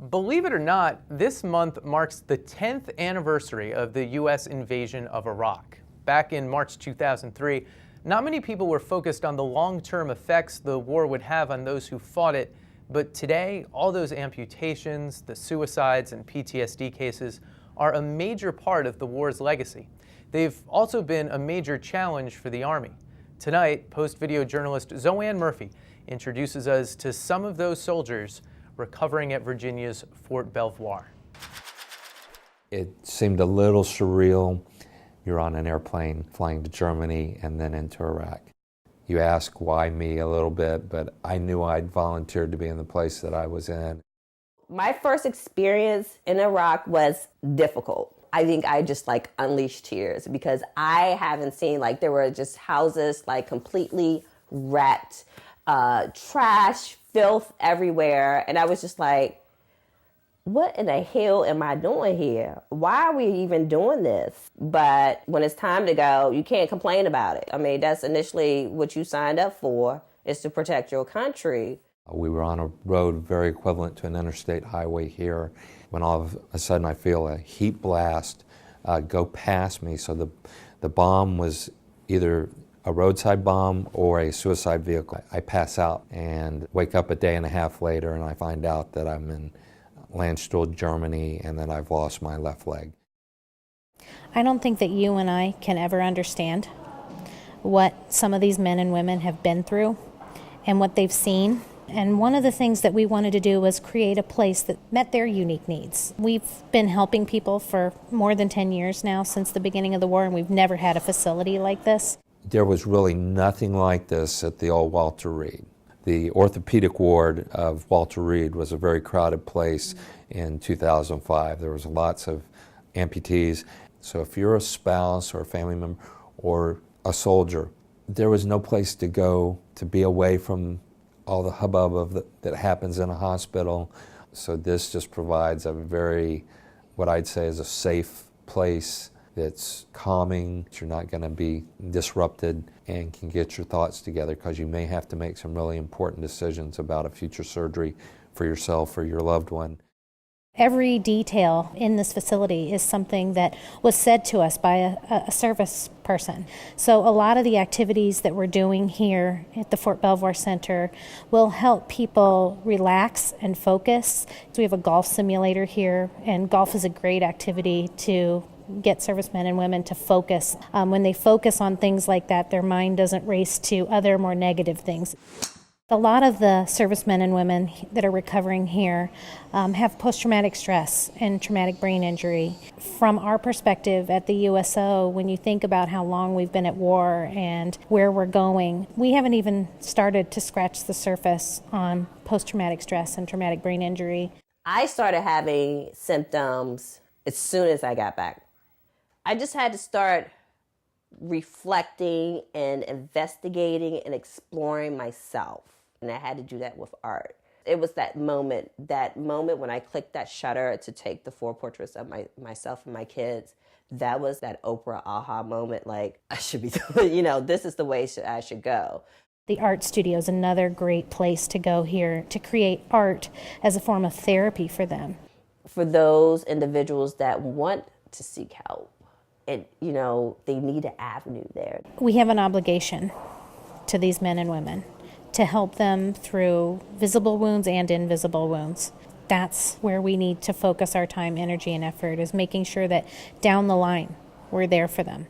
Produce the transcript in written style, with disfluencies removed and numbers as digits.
Believe it or not, this month marks the 10th anniversary of the U.S. invasion of Iraq. Back in March 2003, not many people were focused on the long-term effects the war would have on those who fought it, but today, all those amputations, the suicides, and PTSD cases are a major part of the war's legacy. They've also been a major challenge for the Army. Tonight, post-video journalist ZoeAnn Murphy introduces us to some of those soldiers recovering at Virginia's Fort Belvoir. It seemed a little surreal. You're on an airplane flying to Germany and then into Iraq. You ask why me a little bit, but I knew I'd volunteered to be in the place that I was in. My first experience in Iraq was difficult. I think I just unleashed tears because I haven't seen, there were just houses completely wrecked, trash, filth everywhere. And I was just like, what in the hell am I doing here? Why are we even doing this? But when it's time to go, you can't complain about it. I mean, that's initially what you signed up for, is to protect your country. We were on a road very equivalent to an interstate highway here when all of a sudden I feel a heat blast go past me. So the bomb was either a roadside bomb or a suicide vehicle. I pass out and wake up a day and a half later and I find out that I'm in Landstuhl, Germany, and then I've lost my left leg. I don't think that you and I can ever understand what some of these men and women have been through and what they've seen. And one of the things that we wanted to do was create a place that met their unique needs. We've been helping people for more than 10 years now, since the beginning of the war, and we've never had a facility like this. There was really nothing like this at the old Walter Reed. The orthopedic ward of Walter Reed was a very crowded place in 2005. There was lots of amputees. So if you're a spouse or a family member or a soldier, there was no place to go to be away from all the hubbub that happens in a hospital. So this just provides a very, what I'd say is a safe place that's calming. You're not going to be disrupted and can get your thoughts together, because you may have to make some really important decisions about a future surgery for yourself or your loved one. Every detail in this facility is something that was said to us by a service person. So a lot of the activities that we're doing here at the Fort Belvoir Center will help people relax and focus. So we have a golf simulator here, and golf is a great activity to get servicemen and women to focus. When they focus on things like that, their mind doesn't race to other more negative things. A lot of the servicemen and women that are recovering here have post-traumatic stress and traumatic brain injury. From our perspective at the USO, when you think about how long we've been at war and where we're going, we haven't even started to scratch the surface on post-traumatic stress and traumatic brain injury. I started having symptoms as soon as I got back. I just had to start reflecting and investigating and exploring myself. And I had to do that with art. It was that moment when I clicked that shutter to take the 4 portraits of myself and my kids. That was that Oprah aha moment, I should be doing, this is the way I should go. The art studio is another great place to go here to create art as a form of therapy for them. For those individuals that want to seek help, and, they need an avenue there. We have an obligation to these men and women to help them through visible wounds and invisible wounds. That's where we need to focus our time, energy, and effort, is making sure that down the line, we're there for them.